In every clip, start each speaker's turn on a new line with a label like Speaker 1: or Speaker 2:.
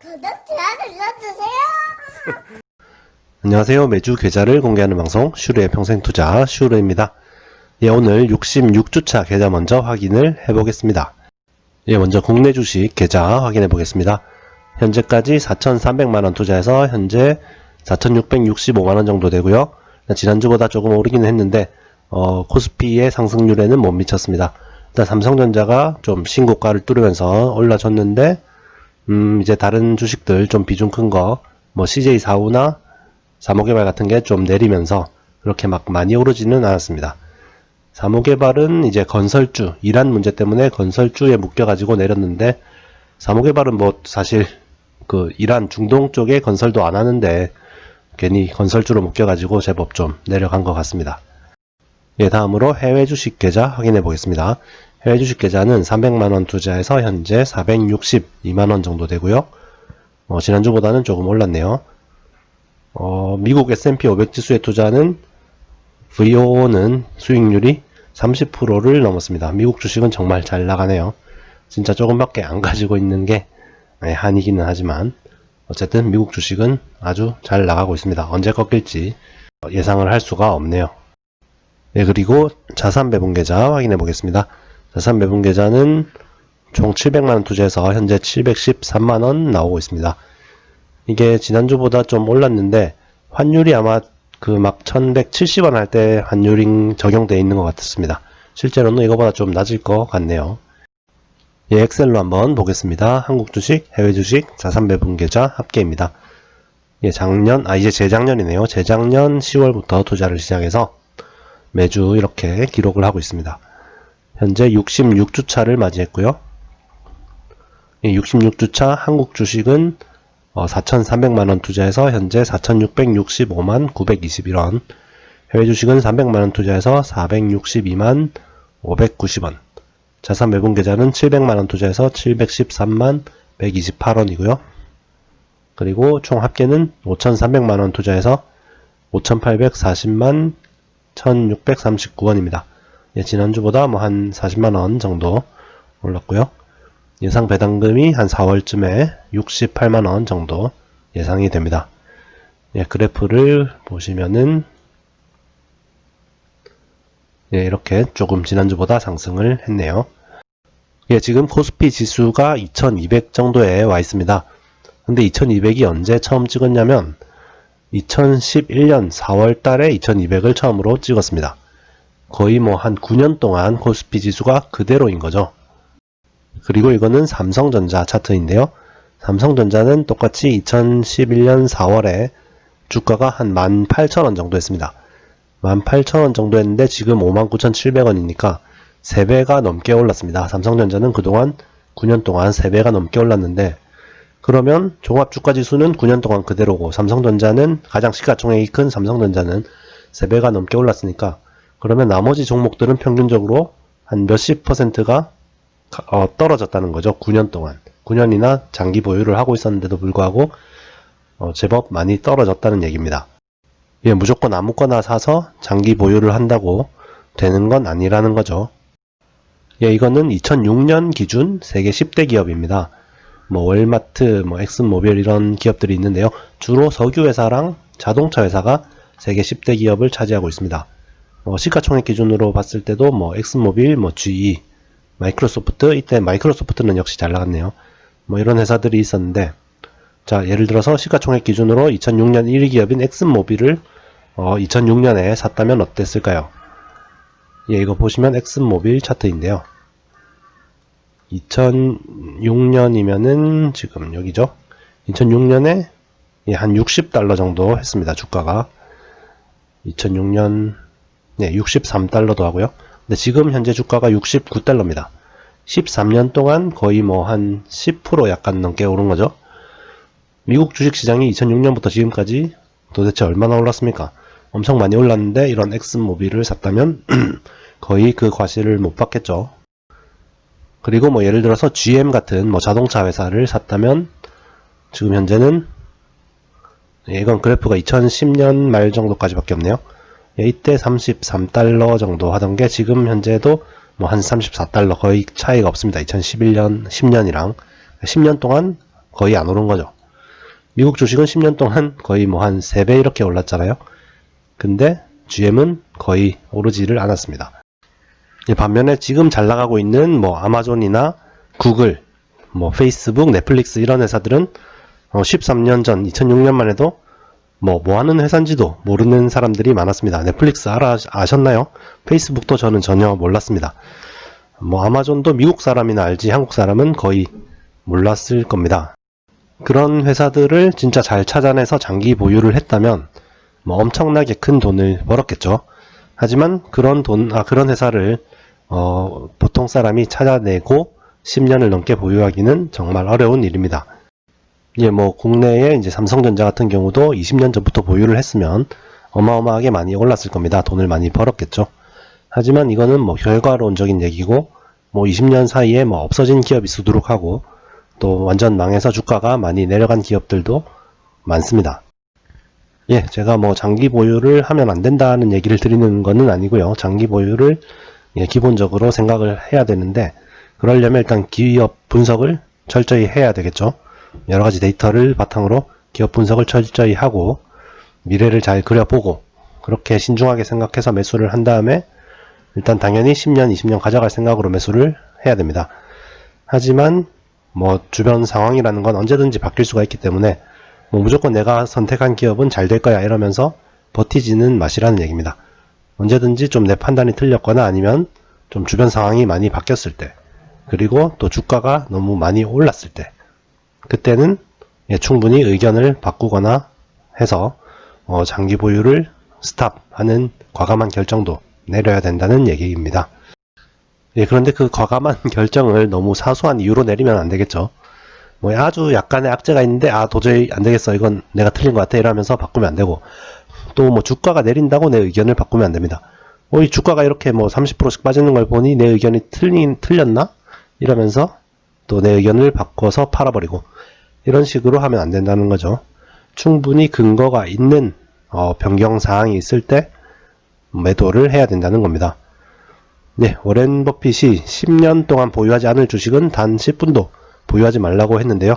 Speaker 1: 구독, 좋아요 눌러주세요.
Speaker 2: 안녕하세요. 매주 계좌를 공개하는 방송 슈르의 평생투자 슈르입니다. 오늘 66주차 계좌 먼저 확인을 해보겠습니다. 먼저 국내 주식 계좌 확인해 보겠습니다. 현재까지 4,300만원 투자해서 현재 4,665만원 정도 되고요. 지난주보다 조금 오르기는 했는데 코스피의 상승률에는 못 미쳤습니다. 일단 삼성전자가 좀 신고가를 뚫으면서 올라줬는데 이제 다른 주식들 좀 비중 큰 거 뭐 CJ4호나 사모개발 같은 게 좀 내리면서 그렇게 막 많이 오르지는 않았습니다. 사모개발은 이제 건설주, 이란 문제 때문에 건설주에 묶여가지고 내렸는데, 사모개발은 뭐 사실 그 이란 중동 쪽에 건설도 안 하는데 괜히 건설주로 묶여가지고 제법 좀 내려간 것 같습니다. 다음으로 해외 주식 계좌 확인해 보겠습니다. 해외 주식 계좌는 300만원 투자해서 현재 462만원 정도 되고요. 지난주보다는 조금 올랐네요. 미국 S&P 500 지수에 투자하는 VO는 수익률이 30%를 넘었습니다. 미국 주식은 정말 잘 나가네요. 진짜 조금밖에 안 가지고 있는 게 한이기는 하지만 어쨌든 미국 주식은 아주 잘 나가고 있습니다. 언제 꺾일지 예상을 할 수가 없네요. 그리고 자산 배분 계좌 확인해 보겠습니다. 자산 배분 계좌는 총 700만원 투자해서 현재 713만원 나오고 있습니다. 이게 지난주보다 좀 올랐는데 환율이 아마 그 막 1170원 할 때 환율이 적용되어 있는 것 같습니다. 실제로는 이거보다 좀 낮을 것 같네요. 엑셀로 한번 보겠습니다. 한국 주식, 해외 주식, 자산 배분 계좌 합계입니다. 이제 재작년이네요. 재작년 10월부터 투자를 시작해서 매주 이렇게 기록을 하고 있습니다. 현재 66주차를 맞이했고요. 66주차 한국 주식은 4,300만원 투자해서 현재 4,665만 921원, 해외 주식은 300만원 투자해서 462만 590원, 자산 배분 계좌는 700만원 투자해서 713만 128원이고요. 그리고 총 합계는 5,300만원 투자해서 5,840만 1,639원입니다. 지난주보다 뭐 한 40만원 정도 올랐고요. 예상 배당금이 한 4월쯤에 68만원 정도 예상이 됩니다. 그래프를 보시면은 이렇게 조금 지난주보다 상승을 했네요. 지금 코스피 지수가 2200 정도에 와 있습니다. 근데 2200이 언제 처음 찍었냐면 2011년 4월 달에 2200을 처음으로 찍었습니다. 거의 뭐 한 9년 동안 코스피 지수가 그대로인 거죠. 그리고 이거는 삼성전자 차트인데요. 삼성전자는 똑같이 2011년 4월에 주가가 한 18,000원 정도 했습니다. 18,000원 정도 했는데 지금 59,700원이니까 3배가 넘게 올랐습니다. 삼성전자는 그동안 9년 동안 3배가 넘게 올랐는데, 그러면 종합주가지수는 9년 동안 그대로고 삼성전자는 가장 시가총액이 큰 삼성전자는 3배가 넘게 올랐으니까, 그러면 나머지 종목들은 평균적으로 한 몇십 퍼센트가 떨어졌다는 거죠. 9년 동안. 9년이나 장기 보유를 하고 있었는데도 불구하고 제법 많이 떨어졌다는 얘기입니다. 무조건 아무거나 사서 장기 보유를 한다고 되는 건 아니라는 거죠. 이거는 2006년 기준 세계 10대 기업입니다. 뭐 월마트, 뭐 엑슨모빌 이런 기업들이 있는데요. 주로 석유회사랑 자동차 회사가 세계 10대 기업을 차지하고 있습니다. 시가총액 기준으로 봤을 때도 뭐 엑슨모빌, 뭐 GE, 마이크로소프트, 이때 마이크로소프트는 역시 잘 나갔네요. 뭐 이런 회사들이 있었는데, 자, 예를 들어서 시가총액 기준으로 2006년 1위 기업인 엑슨모빌을 2006년에 샀다면 어땠을까요? 이거 보시면 엑슨모빌 차트인데요. 2006년이면은 지금 여기죠. 2006년에 한 60달러 정도 했습니다. 주가가 2006년 63달러도 하고요. 근데 지금 현재 주가가 69달러입니다. 13년 동안 거의 뭐 한 10% 약간 넘게 오른 거죠. 미국 주식시장이 2006년부터 지금까지 도대체 얼마나 올랐습니까? 엄청 많이 올랐는데 이런 엑슨모빌을 샀다면 거의 그 과실을 못 받겠죠. 그리고 뭐 예를 들어서 GM 같은 뭐 자동차 회사를 샀다면 지금 현재는 이건 그래프가 2010년 말 정도까지밖에 없네요. 이때 33달러 정도 하던 게 지금 현재도 뭐 한 34달러 거의 차이가 없습니다. 2011년, 10년이랑 10년 동안 거의 안 오른 거죠. 미국 주식은 10년 동안 거의 뭐 한 3배 이렇게 올랐잖아요. 근데 GM은 거의 오르지를 않았습니다. 반면에 지금 잘 나가고 있는 뭐 아마존이나 구글, 뭐 페이스북, 넷플릭스 이런 회사들은 13년 전 2006년만 해도 뭐 하는 회사인지도 모르는 사람들이 많았습니다. 넷플릭스 아셨나요? 페이스북도 저는 전혀 몰랐습니다. 뭐 아마존도 미국 사람이나 알지 한국 사람은 거의 몰랐을 겁니다. 그런 회사들을 진짜 잘 찾아내서 장기 보유를 했다면 뭐 엄청나게 큰 돈을 벌었겠죠. 하지만 그런 회사를 보통 사람이 찾아내고 10년을 넘게 보유하기는 정말 어려운 일입니다. 뭐 국내에 이제 삼성전자 같은 경우도 20년 전부터 보유를 했으면 어마어마하게 많이 올랐을 겁니다. 돈을 많이 벌었겠죠. 하지만 이거는 뭐 결과론적인 얘기고 뭐 20년 사이에 뭐 없어진 기업이 수두룩하고 또 완전 망해서 주가가 많이 내려간 기업들도 많습니다. 제가 뭐 장기 보유를 하면 안 된다는 얘기를 드리는 거는 아니고요. 장기 보유를 기본적으로 생각을 해야 되는데 그러려면 일단 기업 분석을 철저히 해야 되겠죠. 여러 가지 데이터를 바탕으로 기업 분석을 철저히 하고 미래를 잘 그려보고 그렇게 신중하게 생각해서 매수를 한 다음에 일단 당연히 10년, 20년 가져갈 생각으로 매수를 해야 됩니다. 하지만 뭐 주변 상황이라는 건 언제든지 바뀔 수가 있기 때문에 뭐 무조건 내가 선택한 기업은 잘 될 거야 이러면서 버티지는 마시라는 얘기입니다. 언제든지 좀 내 판단이 틀렸거나 아니면 좀 주변 상황이 많이 바뀌었을 때 그리고 또 주가가 너무 많이 올랐을 때 그때는 충분히 의견을 바꾸거나 해서 장기 보유를 스탑하는 과감한 결정도 내려야 된다는 얘기입니다. 그런데 그 과감한 결정을 너무 사소한 이유로 내리면 안 되겠죠. 뭐 아주 약간의 악재가 있는데 도저히 안 되겠어 이건 내가 틀린 것 같아 이러면서 바꾸면 안 되고 또 뭐 주가가 내린다고 내 의견을 바꾸면 안 됩니다. 이 주가가 이렇게 뭐 30%씩 빠지는 걸 보니 내 의견이 틀렸나? 이러면서 또 내 의견을 바꿔서 팔아버리고 이런 식으로 하면 안 된다는 거죠. 충분히 근거가 있는 변경 사항이 있을 때 매도를 해야 된다는 겁니다. 워렌 버핏이 10년 동안 보유하지 않을 주식은 단 10분도 보유하지 말라고 했는데요.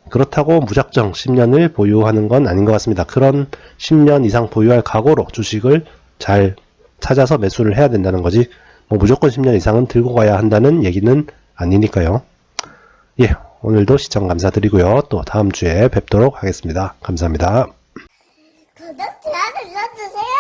Speaker 2: 그렇다고 무작정 10년을 보유하는 건 아닌 것 같습니다. 그런 10년 이상 보유할 각오로 주식을 잘 찾아서 매수를 해야 된다는 거지 뭐 무조건 10년 이상은 들고 가야 한다는 얘기는 아니니까요. 오늘도 시청 감사드리고요. 또 다음 주에 뵙도록 하겠습니다. 감사합니다.
Speaker 1: 구독, 좋아요 눌러주세요.